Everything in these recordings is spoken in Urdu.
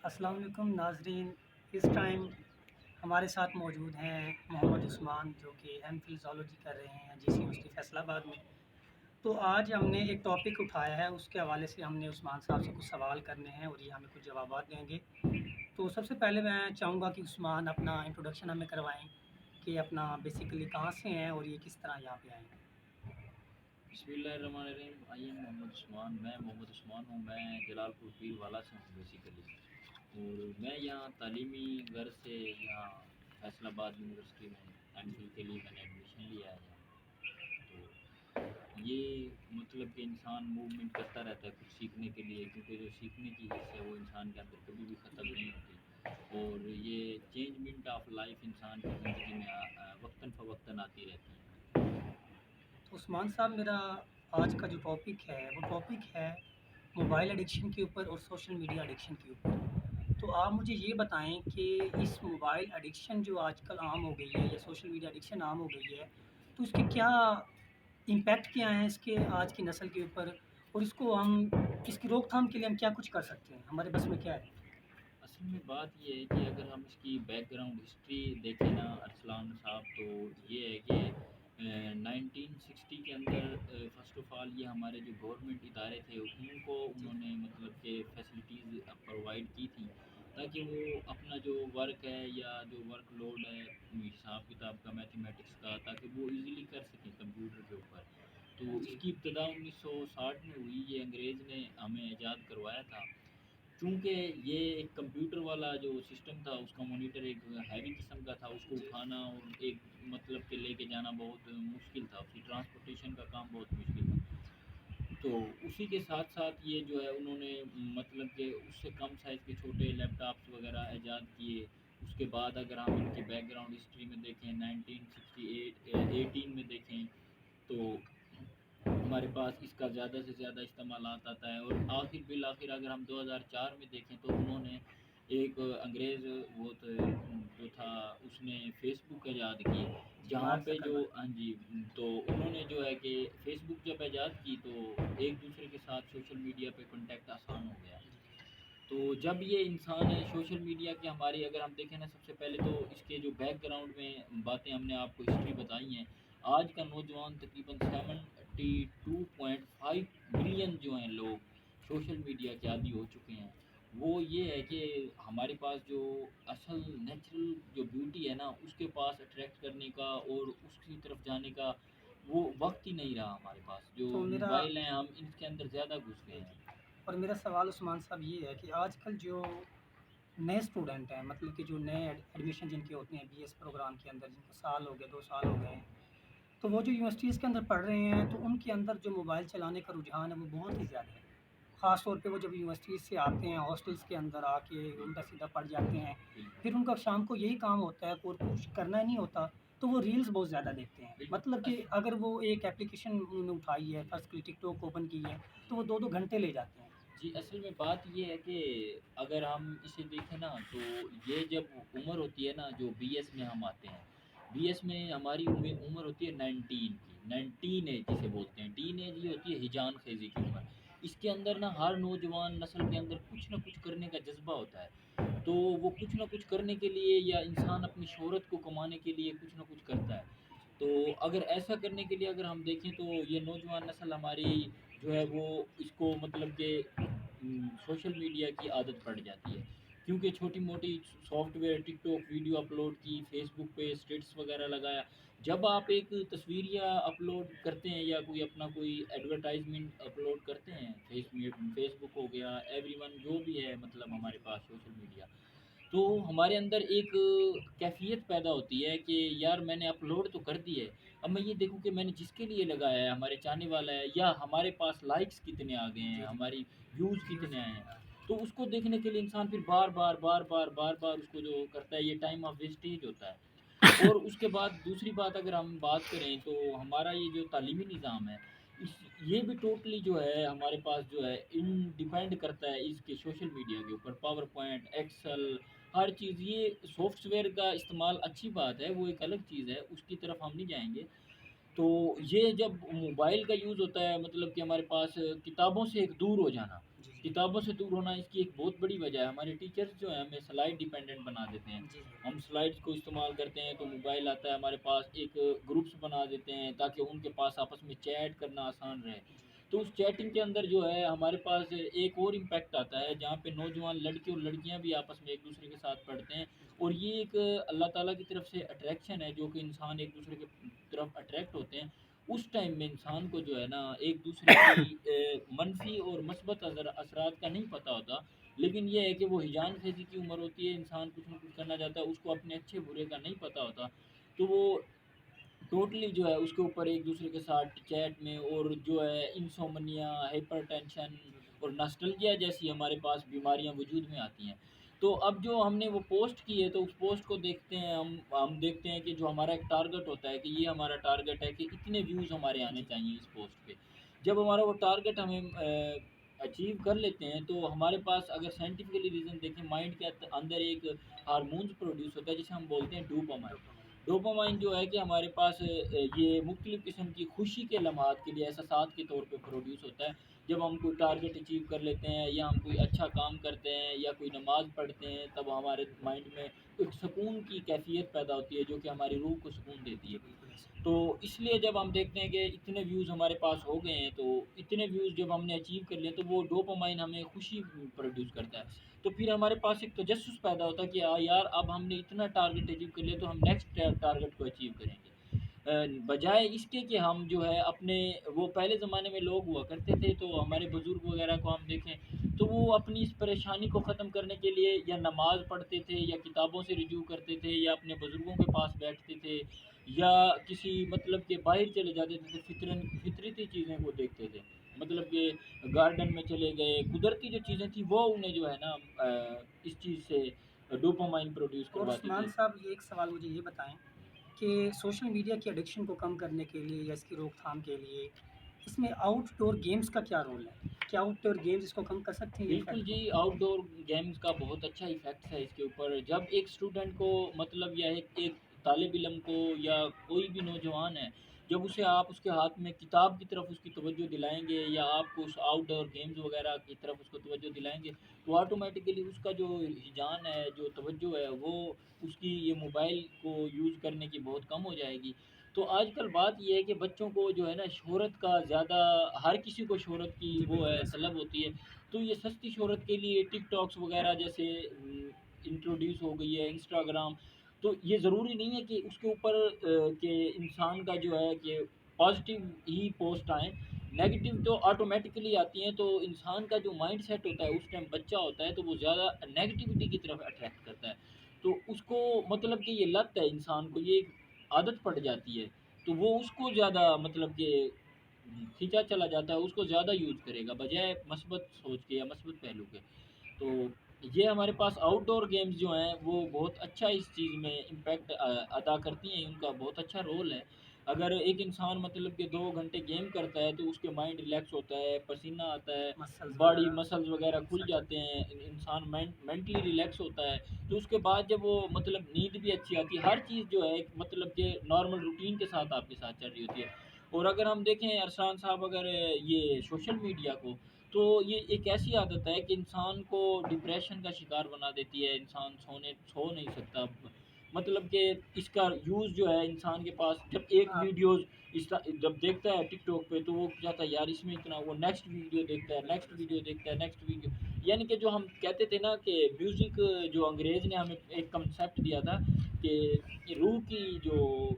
السلام علیکم ناظرین. اس ٹائم ہمارے ساتھ موجود ہیں محمد عثمان، جو کہ ایم فل زولوجی کر رہے ہیں جی سی یونیورسٹی فیصل آباد میں. تو آج ہم نے ایک ٹاپک اٹھایا ہے، اس کے حوالے سے ہم نے عثمان صاحب سے کچھ سوال کرنے ہیں اور یہ ہمیں کچھ جوابات دیں گے. تو سب سے پہلے میں چاہوں گا کہ عثمان اپنا انٹروڈکشن ہمیں کروائیں کہ اپنا بیسیکلی کہاں سے ہیں اور یہ کس طرح یہاں پہ آئے ہیں. بسم اللہ الرحمن الرحیم. I am Muhammad Usman. میں محمد عثمان ہوں. میں جلال پور پیر والا سے ہوں بیسیکلی. اور میں یہاں تعلیمی غرض سے یہاں فیصل آباد یونیورسٹی میں ایم فل کے لیے میں نے ایڈمیشن لیا ہے یہاں. تو یہ مطلب کہ انسان موومنٹ کرتا رہتا ہے کچھ سیکھنے کے لیے، کیونکہ جو سیکھنے کی حص ہے وہ انسان کے اندر کبھی بھی ختم نہیں ہوتی. اور یہ چینجمنٹ آف لائف انسان کی زندگی میں وقتاً فوقتاً آتی رہتی ہے. تو عثمان صاحب، میرا آج کا جو ٹاپک ہے وہ ٹاپک ہے موبائل ایڈکشن کے اوپر اور سوشل میڈیا ایڈکشن کے اوپر. تو آپ مجھے یہ بتائیں کہ اس موبائل ایڈکشن جو آج کل عام ہو گئی ہے یا سوشل میڈیا ایڈکشن عام ہو گئی ہے، تو اس کے کیا امپیکٹ کیا ہیں اس کے آج کی نسل کے اوپر، اور اس کو ہم اس کی روک تھام کے لیے ہم کیا کچھ کر سکتے ہیں، ہمارے بس میں کیا ہے. اصل میں بات یہ ہے کہ اگر ہم اس کی بیک گراؤنڈ ہسٹری دیکھیں نا ارسلان صاحب، تو یہ ہے کہ 1960 کے اندر فرسٹ آف آل یہ ہمارے جو گورنمنٹ ادارے تھے ان کو جی انہوں نے مطلب کہ فیسلٹیز پرووائڈ کی تھیں، تاکہ وہ اپنا جو ورک ہے یا جو ورک لوڈ ہے حساب کتاب کا میتھمیٹکس کا، تاکہ وہ ایزیلی کر سکیں کمپیوٹر کے اوپر. تو اس جی کی ابتدا 1960 میں ہوئی. یہ انگریز نے ہمیں ایجاد کروایا تھا. چونکہ یہ ایک کمپیوٹر والا جو سسٹم تھا، اس کا مانیٹر ایک ہیوی قسم کا تھا، اس کو جی اٹھانا اور ایک مطلب کہ لے کے جانا بہت مشکل تھا، اس کی ٹرانسپورٹیشن کا کام بہت مشکل تھا. تو اسی کے ساتھ ساتھ یہ جو ہے انہوں نے مطلب کہ اس سے کم سائز کے چھوٹے لیپ ٹاپس وغیرہ ایجاد کیے. اس کے بعد اگر ہم ان کی بیک گراؤنڈ ہسٹری میں دیکھیں 1968 میں دیکھیں، تو ہمارے پاس اس کا زیادہ سے زیادہ استعمالات آتا ہے. اور آخر بالآخر اگر ہم 2004 میں دیکھیں تو انہوں نے ایک انگریز وہ جو تھا اس نے فیس بک ایجاد کی، جی جہاں مارک پہ جو زکربرگ. ہاں جی، تو انہوں نے جو ہے کہ فیس بک جب ایجاد کی تو ایک دوسرے کے ساتھ سوشل میڈیا پہ کانٹیکٹ آسان ہو گیا. تو جب یہ انسان ہے سوشل میڈیا کے، ہماری اگر ہم دیکھیں نا سب سے پہلے تو اس کے جو بیک گراؤنڈ میں باتیں ہم نے آپ کو ہسٹری بتائی ہیں. آج کا نوجوان تقریباً 72.5 بلین جو ہیں لوگ سوشل میڈیا کے عادی ہو چکے ہیں. وہ یہ ہے کہ ہمارے پاس جو اصل نیچرل جو بیوٹی ہے نا اس کے پاس اٹریکٹ کرنے کا اور اس کی طرف جانے کا وہ وقت ہی نہیں رہا ہمارے پاس. جو تو میرا موبائل ہیں ہم ان کے اندر زیادہ گھس گئے ہیں. اور میرا سوال عثمان صاحب یہ ہے کہ آج کل جو نئے اسٹوڈنٹ ہیں، مطلب کہ جو نئے ایڈمیشن جن کے ہوتے ہیں بی ایس پروگرام کے اندر، جن کو سال ہو گئے 2 سال ہو گئے ہیں، تو وہ جو یونیورسٹیز کے اندر پڑھ رہے ہیں تو ان کے اندر جو موبائل چلانے کا رجحان ہے وہ بہت ہی زیادہ ہے. خاص طور پہ وہ جب یونیورسٹیز سے آتے ہیں، ہاسٹلس کے اندر آ کے الٹا سیدھا پڑ جاتے ہیں. بالکل پھر ان کا شام کو یہی کام ہوتا ہے، اور کچھ کرنا ہی نہیں ہوتا، تو وہ ریلز بہت زیادہ دیکھتے ہیں. مطلب بالکل. کہ اگر وہ ایک اپلیکیشن انہوں نے اٹھائی ہے، فرض کی ٹک ٹاک اوپن کی ہے، تو وہ 2 2 گھنٹے لے جاتے ہیں. جی اصل میں بات یہ ہے کہ اگر ہم اسے دیکھیں نا تو یہ جب عمر ہوتی ہے نا جو بی ایس میں ہم آتے ہیں، بی ایس میں ہماری عمر ہوتی ہے 19 کی. 19 ایج جسے بولتے ہیں، ٹین ایج یہ ہوتی ہے ہجان خیزی کی عمر. اس کے اندر نا ہر نوجوان نسل کے اندر کچھ نہ کچھ کرنے کا جذبہ ہوتا ہے. تو وہ کچھ نہ کچھ کرنے کے لیے یا انسان اپنی شہرت کو کمانے کے لیے کچھ نہ کچھ کرتا ہے. تو اگر ایسا کرنے کے لیے اگر ہم دیکھیں تو یہ نوجوان نسل ہماری جو ہے وہ اس کو مطلب کہ سوشل میڈیا کی عادت پڑ جاتی ہے. کیونکہ چھوٹی موٹی software TikTok video upload کی، فیس بک پہ اسٹیٹس وغیرہ لگایا. جب آپ ایک تصویریہ اپلوڈ کرتے ہیں یا کوئی اپنا کوئی ایڈورٹائزمنٹ اپلوڈ کرتے ہیں، فیس بک ہو گیا، ایوری ون جو بھی ہے مطلب ہمارے پاس سوشل میڈیا، تو ہمارے اندر ایک کیفیت پیدا ہوتی ہے کہ یار میں نے اپلوڈ تو کر دی ہے، اب میں یہ دیکھوں کہ میں نے جس کے لیے لگایا ہے ہمارے چاہنے والا ہے، یا ہمارے پاس لائکس کتنے آ گئے ہیں، جی جی ہماری ویوز ویوز کتنے آئے ہیں. کتنے ہیں. تو اس کو دیکھنے کے لیے انسان پھر بار بار بار بار بار بار اس کو جو کرتا ہے، یہ ٹائم آف ویسٹیج ہوتا ہے. اور اس کے بعد دوسری بات اگر ہم بات کریں تو ہمارا یہ جو تعلیمی نظام ہے اس یہ بھی ٹوٹلی جو ہے ہمارے پاس جو ہے ان ڈیپینڈ کرتا ہے اس کے سوشل میڈیا کے اوپر. پاور پوائنٹ، ایکسل، ہر چیز. یہ سافٹ ویئر کا استعمال اچھی بات ہے، وہ ایک الگ چیز ہے، اس کی طرف ہم نہیں جائیں گے. تو یہ جب موبائل کا یوز ہوتا ہے مطلب کہ ہمارے پاس کتابوں سے ایک دور ہو جانا، جی کتابوں سے دور ہونا اس کی ایک بہت بڑی وجہ ہے. ہمارے ٹیچرز جو ہیں ہمیں سلائڈ ڈیپینڈنٹ بنا دیتے ہیں. جی ہم سلائڈس کو استعمال کرتے ہیں تو موبائل آتا ہے ہمارے پاس، ایک گروپس بنا دیتے ہیں تاکہ ان کے پاس آپس میں چیٹ کرنا آسان رہے. جی تو اس چیٹنگ کے اندر جو ہے ہمارے پاس ایک اور امپیکٹ آتا ہے جہاں پہ نوجوان لڑکے اور لڑکیاں بھی آپس میں ایک دوسرے کے ساتھ پڑھتے ہیں. اور یہ ایک اللہ تعالیٰ کی طرف سے اٹریکشن ہے جو کہ انسان ایک دوسرے کے طرف اٹریکٹ ہوتے ہیں. اس ٹائم میں انسان کو جو ہے نا ایک دوسرے کی منفی اور مثبت اثرات کا نہیں پتہ ہوتا. لیکن یہ ہے کہ وہ ہجان خیزی کی عمر ہوتی ہے، انسان کچھ نہ کچھ کرنا چاہتا ہے، اس کو اپنے اچھے برے کا نہیں پتہ ہوتا. تو وہ ٹوٹلی جو ہے اس کے اوپر ایک دوسرے کے ساتھ چیٹ میں، اور جو ہے انسومنیا، ہائپر ٹینشن اور ناسٹلجیا جیسی ہمارے پاس بیماریاں وجود میں آتی ہیں. تو اب جو ہم نے وہ پوسٹ کی ہے تو اس پوسٹ کو دیکھتے ہیں ہم دیکھتے ہیں کہ جو ہمارا ایک ٹارگٹ ہوتا ہے کہ یہ ہمارا ٹارگٹ ہے کہ اتنے ویوز ہمارے آنے جی چاہیے اس پوسٹ پہ. جب ہمارا وہ ٹارگٹ ہمیں اچیو کر لیتے ہیں تو ہمارے پاس اگر سائنٹیفکلی ریزن دیکھیں، مائنڈ کے اندر ایک ہارمونز پروڈیوس ہوتا ہے جسے ہم بولتے ہیں ڈوپامائن. ڈوپامائن. ڈوپامائن جو ہے کہ ہمارے پاس یہ مختلف قسم کی خوشی کے لمحات کے لیے احساسات کے طور پہ پروڈیوس ہوتا ہے. جب ہم کوئی ٹارگٹ اچیو کر لیتے ہیں یا ہم کوئی اچھا کام کرتے ہیں یا کوئی نماز پڑھتے ہیں تب ہمارے مائنڈ میں ایک سکون کی کیفیت پیدا ہوتی ہے جو کہ ہماری روح کو سکون دیتی جی ہے. بالکل ایسا. تو اس لیے جب ہم دیکھتے ہیں کہ اتنے ویوز ہمارے پاس ہو گئے ہیں، تو اتنے ویوز جب ہم نے اچیو کر لیے تو وہ ڈوپامائن ہمیں خوشی پروڈیوس کرتا ہے. تو پھر ہمارے پاس ایک تجسس پیدا ہوتا ہے کہ یار اب ہم نے اتنا ٹارگٹ اچیو کر لیا تو ہم نیکسٹ ٹارگٹ کو اچیو کریں گے. بجائے اس کے کہ ہم جو ہے اپنے، وہ پہلے زمانے میں لوگ ہوا کرتے تھے تو ہمارے بزرگ وغیرہ کو ہم دیکھیں تو وہ اپنی اس پریشانی کو ختم کرنے کے لیے یا نماز پڑھتے تھے یا کتابوں سے رجوع کرتے تھے یا اپنے بزرگوں کے پاس بیٹھتے تھے یا کسی مطلب کہ باہر چلے جاتے تھے، فطرتی چیزیں وہ دیکھتے تھے. مطلب کہ گارڈن میں چلے گئے، قدرتی جو چیزیں تھیں وہ انہیں جو ہے نا اس چیز سے ڈوپامائن پروڈیوس اور کرواتی عثمان تھی. صاحب یہ ایک سوال مجھے یہ بتائیں کہ سوشل میڈیا کی ایڈکشن کو کم کرنے کے لیے یا اس کی روک تھام کے لیے اس میں آؤٹ ڈور گیمز کا کیا رول ہے؟ کیا آؤٹ ڈور گیمز اس کو کم کر سکتے ہیں یہ بالکل افیکٹ کو؟ جی، آؤٹ ڈور گیمز کا بہت اچھا ایفیکٹ ہے اس کے اوپر. جب ایک اسٹوڈنٹ کو مطلب یا ایک طالب علم کو یا کوئی بھی نوجوان ہے، جب اسے آپ اس کے ہاتھ میں کتاب کی طرف اس کی توجہ دلائیں گے یا آپ کو اس آؤٹ ڈور گیمز وغیرہ کی طرف اس کو توجہ دلائیں گے تو آٹومیٹیکلی اس کا جو رجحان ہے، جو توجہ ہے، وہ اس کی یہ موبائل کو یوز کرنے کی بہت کم ہو جائے گی. تو آج کل بات یہ ہے کہ بچوں کو جو ہے نا شہرت کا زیادہ، ہر کسی کو شہرت کی جی وہ بالکل ہے ایسا. طلب ہوتی ہے. تو یہ سستی شہرت کے لیے ٹک ٹاکس وغیرہ جیسے انٹروڈیوس ہو گئی ہے، انسٹاگرام. تو یہ ضروری نہیں ہے کہ اس کے اوپر کہ انسان کا جو ہے کہ پازیٹیو ہی پوسٹ آئیں، نیگیٹو تو آٹومیٹکلی آتی ہیں. تو انسان کا جو مائنڈ سیٹ ہوتا ہے اس ٹائم بچہ ہوتا ہے تو وہ زیادہ نیگیٹیوٹی کی طرف اٹریکٹ کرتا ہے. تو اس کو مطلب کہ یہ لت ہے، انسان کو یہ ایک عادت پڑ جاتی ہے تو وہ اس کو زیادہ مطلب کہ کھینچا چلا جاتا ہے، اس کو زیادہ یوز کرے گا بجائے مثبت سوچ کے یا مثبت پہلو کے. تو یہ ہمارے پاس آؤٹ ڈور گیمز جو ہیں وہ بہت اچھا اس چیز میں امپیکٹ ادا کرتی ہیں، ان کا بہت اچھا رول ہے. اگر ایک انسان مطلب کہ 2 گھنٹے گیم کرتا ہے تو اس کے مائنڈ ریلیکس ہوتا ہے، پسینہ آتا ہے، مسلز باڈی وغیرہ مسلز وغیرہ کھل سیٹ جاتے ہوتے ہیں، انسان مینٹلی ریلیکس ہوتا ہے. تو اس کے بعد جب وہ مطلب نیند بھی اچھی آتی ہے، ہر چیز جو ہے ایک مطلب کہ نارمل روٹین کے ساتھ آپ کے ساتھ چل رہی ہوتی ہے. اور اگر ہم دیکھیں ارسلان صاحب، اگر یہ سوشل میڈیا کو، تو یہ ایک ایسی عادت ہے کہ انسان کو ڈپریشن کا شکار بنا دیتی ہے. انسان سو نہیں سکتا. مطلب کہ اس کا یوز جو ہے انسان کے پاس جب ایک ہیں. ویڈیوز جب دیکھتا ہے ٹک ٹاک پہ تو وہ چاہتا ہے یار اس میں اتنا، وہ نیکسٹ ویڈیو دیکھتا ہے، نیکسٹ بالکل ایسا. ویڈیو دیکھتا ہے، نیکسٹ ویڈیو. یعنی کہ جو ہم کہتے تھے نا کہ میوزک، جو انگریز نے ہمیں ایک کنسیپٹ دیا تھا کہ روح کی جو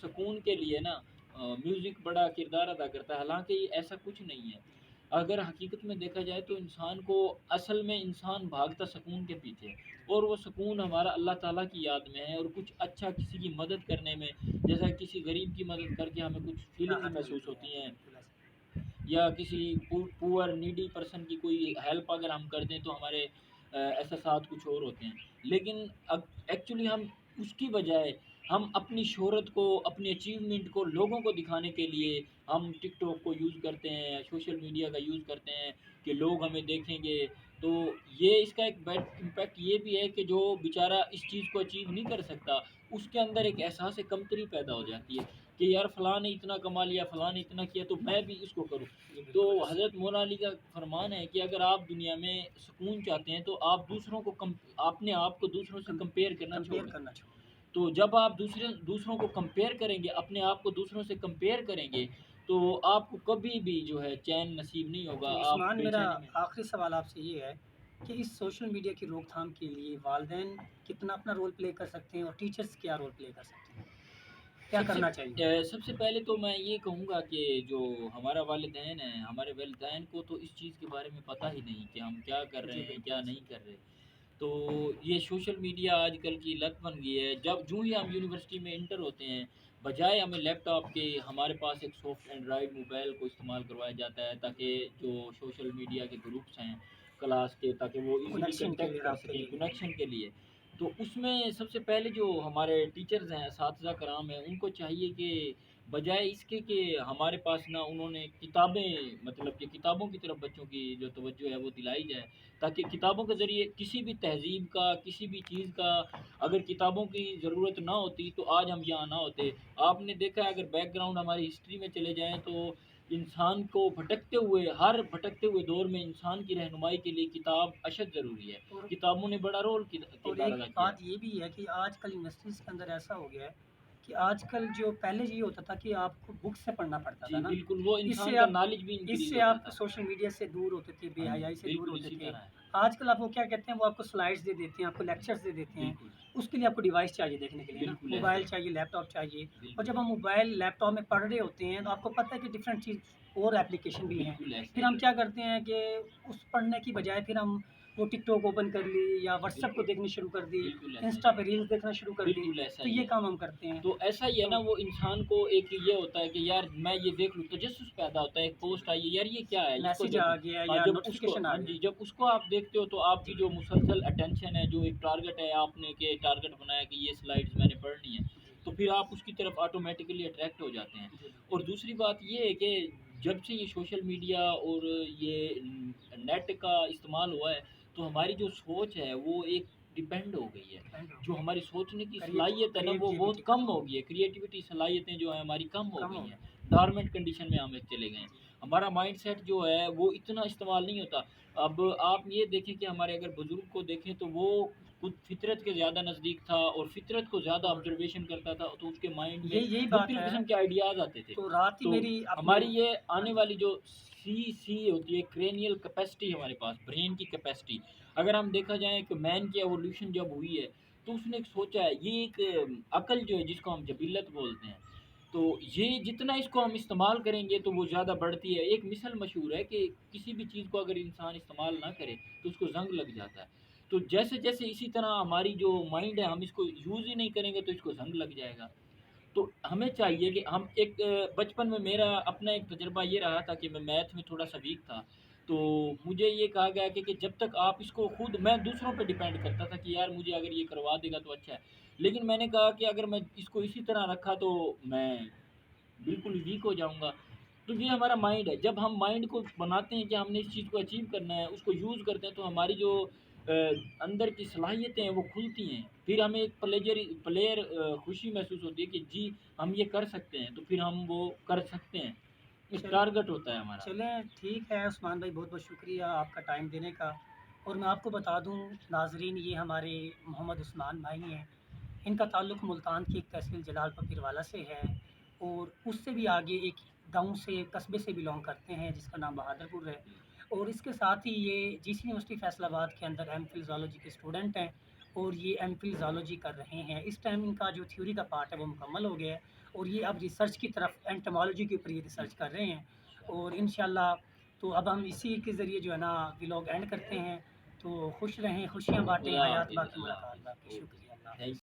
سکون کے لیے نا میوزک بڑا کردار ادا کرتا ہے، حالانکہ یہ ایسا کچھ نہیں ہے. اگر حقیقت میں دیکھا جائے تو انسان کو اصل میں انسان بھاگتا سکون کے پیچھے ہے، اور وہ سکون ہمارا اللہ تعالیٰ کی یاد میں ہے اور کچھ اچھا کسی کی مدد کرنے میں. جیسا کسی غریب کی مدد کر کے ہمیں کچھ فیلنگز راحت محسوس ملتی ہے. ہوتی جی ہیں، بالکل ایسا. یا کسی پور نیڈی پرسن کی کوئی ہیلپ اگر ہم کر دیں تو ہمارے احساسات کچھ اور ہوتے ہیں. لیکن اب ایکچولی ہم اس کی بجائے ہم اپنی شہرت کو، اپنی اچیومنٹ کو لوگوں کو دکھانے کے لیے ہم ٹک ٹاک کو یوز کرتے ہیں، سوشل میڈیا کا یوز کرتے ہیں کہ لوگ ہمیں دیکھیں گے. تو یہ اس کا ایک بیڈ امپیکٹ یہ بھی ہے کہ جو بیچارہ اس چیز کو اچیو نہیں کر سکتا، اس کے اندر ایک احساس کمتری پیدا ہو جاتی ہے کہ یار فلاں نے اتنا کما لیا، فلاں نے اتنا کیا، تو میں بھی اس کو کروں۔ جی تو بالکل ایسا حضرت مولانا علی کا فرمان ہے کہ اگر آپ دنیا میں سکون چاہتے ہیں تو آپ دوسروں کو اپنے آپ کو دوسروں سے کمپیئر کرنا چھوڑ کمپیئر دیں۔ کرنا چھوڑ دیں۔ تو جب آپ دوسروں کو کمپیئر کریں گے، اپنے آپ کو دوسروں سے کمپیئر کریں گے، تو آپ کو کبھی بھی جو ہے چین نصیب نہیں ہوگا، تو آپ عثمان، بے میرا چینی میں۔ آخری سوال آپ سے یہ ہے کہ اس سوشل میڈیا کی روک تھام کے لیے والدین کتنا اپنا رول پلے کر سکتے ہیں اور ٹیچرز کیا رول پلے کر سکتے ہیں، کیا کرنا چاہیے؟ سب سے پہلے تو میں یہ کہوں گا کہ جو ہمارا والدین ہیں، ہمارے والدین کو تو اس چیز کے بارے میں پتہ ہی نہیں کہ ہم کیا کر جی رہے ہیں، بالکل کیا ایسا۔ نہیں کر رہے۔ تو یہ سوشل میڈیا آج کل کی لت بن گئی ہے۔ جب جو ہی ہم یونیورسٹی میں انٹر ہوتے ہیں، بجائے ہمیں لیپ ٹاپ کے، ہمارے پاس ایک سافٹ اینڈرائڈ موبائل کو استعمال کروایا جاتا ہے تاکہ جو سوشل میڈیا کے گروپس ہیں کلاس کے، تاکہ وہ ایزیلی کنیکشن کے لیے، کنٹیکٹ کر رابطے سکیں کے لیے۔ کنیکشن کے لیے۔ تو اس میں سب سے پہلے جو ہمارے ٹیچرز ہیں، اساتذہ کرام ہیں، ان کو چاہیے کہ بجائے اس کے کہ ہمارے پاس نہ انہوں نے کتابیں، مطلب کہ کتابوں کی طرف بچوں کی جو توجہ ہے وہ دلائی جائے، تاکہ کتابوں کے ذریعے کسی بھی تہذیب کا، کسی بھی چیز کا، اگر کتابوں کی ضرورت نہ ہوتی تو آج ہم یہاں نہ ہوتے۔ آپ نے دیکھا ہے، اگر بیک گراؤنڈ ہماری ہسٹری میں چلے جائیں تو انسان کو ہر بھٹکتے ہوئے دور میں انسان کی رہنمائی کے لیے کتاب اشد ضروری ہے۔ اور کتابوں نے بڑا رول اور کردار ایک ادا کیا بات ہے۔ یہ بھی ہے کہ آج کل یونیورسٹیز کے اندر ایسا ہو گیا ہے کہ آج کل جو پہلے یہ ہوتا تھا کہ آپ کو بک سے پڑھنا پڑتا تھا جی نا، بالکل، وہ اس انسان سے کا آپ نالج بھی اس انکریز سے ہوتا آپ تھا۔ سوشل میڈیا سے دور ہوتے تھے، بے ہاں جی، حیائی سے دور بالکل ہوتے اسی تھے۔ طرح ہے۔ آج کل آپ کو کیا کہتے ہیں، وہ آپ کو سلائڈس دے دیتے ہیں، آپ کو لیکچرز دے دیتے ہیں، بالکل اس کے لیے آپ کو ڈیوائس چاہیے دیکھنے کے لیے نا، بالکل ایسا موبائل ہی، چاہیے، لیپ ٹاپ چاہیے۔ اور بالکل جب ہم موبائل لیپ ٹاپ میں پڑھ رہے ہوتے ہیں تو آپ کو پتہ ہے کہ ڈفرینٹ چیز اور اپلیکیشن بھی ہیں، بالکل ایسا پھر ہی، ہم کیا کرتے ہیں کہ اس پڑھنے کی بجائے پھر ہم وہ ٹک ٹاک اوپن کر لی یا واٹس ایپ کو بالکل دیکھنی شروع کر دی، بالکل ایسا ہی، انسٹا پہ ریلز دیکھنا شروع کر دی، بالکل ایسا تو ہی یہ ہے۔ کام ہم کرتے ہیں۔ تو ایسا ہی ہے تو نا، وہ انسان کو ایک یہ ہوتا ہے کہ یار میں یہ دیکھ لوں، تجسس پیدا ہوتا ہے، ایک پوسٹ آئی ہے یار یہ کیا ہے، اس کو میسج جب آ گیا ہاں یا جب اس کو نوٹیفیکیشن آ ہاں گیا۔ جی جب اس کو آپ دیکھتے ہو تو آپ کی جی جو مسلسل اٹینشن ہے، جو ایک ٹارگٹ ہے آپ نے کہ ٹارگٹ بنایا کہ یہ سلائڈز میں نے پڑھنی ہے، جی تو پھر آپ اس کی طرف آٹومیٹکلی اٹریکٹ ہو جاتے ہیں۔ جی اور دوسری بات یہ ہے کہ جب سے یہ سوشل میڈیا اور یہ نیٹ کا استعمال ہوا ہے تو ہماری جو سوچ ہے وہ ایک ڈپینڈ ہو گئی ہے۔ ڈپینڈ ہو جو ہماری سوچنے کی کریٹ صلاحیت ہے نا وہ بہت کریٹیوٹی کم ہو گئی ہے، کریٹیوٹی صلاحیتیں جو ہیں ہماری کم ہو کم گئی ہو ہیں، گئی۔ ڈارمنٹ کنڈیشن میں ہم چلے گئے ہیں۔ جی ہمارا مائنڈ سیٹ جو ہے وہ اتنا استعمال نہیں ہوتا۔ اب آپ یہ دیکھیں کہ ہمارے اگر بزرگ کو دیکھیں تو وہ خود فطرت کے زیادہ نزدیک تھا اور فطرت کو زیادہ اور آبزرویشن کرتا تھا، تو اس کے مائنڈ میں یہی بات مختلف ہے، قسم کے آئیڈیاز آتے تھے۔ تو رات ہی تو میری اپنے ہماری یہ ہاں آنے جی والی جو سی ہوتی ہے، کرینیل کیپیسٹی، ہمارے پاس برین کی کیپیسٹی، اگر ہم دیکھا جائیں کہ مین کی ایوولوشن جب ہوئی ہے تو اس نے ایک سوچا ہے، یہ ایک عقل جو ہے جس کو ہم جبلت بولتے ہیں، تو یہ جتنا اس کو ہم استعمال کریں گے تو وہ زیادہ بڑھتی ہے۔ ایک مثل مشہور ہے کہ کسی بھی چیز کو اگر انسان استعمال نہ کرے تو اس کو زنگ لگ جاتا ہے۔ تو جیسے جیسے اسی طرح ہماری جو مائنڈ ہے، ہم اس کو یوز ہی نہیں کریں گے تو اس کو زنگ لگ جائے گا۔ تو ہمیں چاہیے کہ ہم ایک بچپن میں میرا اپنا ایک تجربہ یہ رہا تھا کہ میں میتھ میں تھوڑا سا ویک تھا، تو مجھے یہ کہا گیا کہ جب تک آپ اس کو خود، میں دوسروں پہ ڈیپینڈ کرتا تھا کہ یار مجھے اگر یہ کروا دے گا تو اچھا ہے، لیکن میں نے کہا کہ اگر میں اس کو اسی طرح رکھا تو میں بالکل ویک ہو جاؤں گا۔ تو یہ ہمارا مائنڈ ہے، جب ہم مائنڈ کو بناتے ہیں کہ ہم نے اس چیز کو اچیو کرنا ہے، اس کو یوز کرتے ہیں تو ہماری جو اندر کی صلاحیتیں ہیں وہ کھلتی ہیں، پھر ہمیں ایک پلیئر خوشی محسوس ہوتی ہے کہ جی ہم یہ کر سکتے ہیں، تو پھر ہم وہ کر سکتے ہیں، ایک چل ٹارگٹ ہوتا ہے ہمارا۔ چلیں ٹھیک ہے عثمان بھائی، بہت بہت شکریہ آپ کا ٹائم دینے کا۔ اور میں آپ کو بتا دوں ناظرین، یہ ہمارے محمد عثمان بھائی ہیں، ان کا تعلق ملتان کی ایک تحصیل جلال پکیروالا سے ہے، اور اس سے بھی آگے ایک گاؤں سے، قصبے سے بلونگ کرتے ہیں جس کا نام بہادر پور ہے۔ اور اس کے ساتھ ہی یہ جی سی یونیورسٹی فیصل آباد کے اندر ایم فل زالوجی کے اسٹوڈنٹ ہیں، اور یہ ایم فل زالوجی کر رہے ہیں۔ اس ٹائم ان کا جو تھیوری کا پارٹ ہے وہ مکمل ہو گیا ہے، اور یہ اب ریسرچ کی طرف انٹمالوجی کے اوپر یہ ریسرچ کر رہے ہیں۔ اور انشاءاللہ تو اب ہم اسی کے ذریعے جو ہے نا ولاگ اینڈ کرتے ہیں۔ تو خوش رہیں، خوشیاں بانٹیں، خدا حیات حافظ، باقی، اللہ ملاقات حافظ، باقی۔ اوکے، شکریہ، اللہ تھینک حافظ۔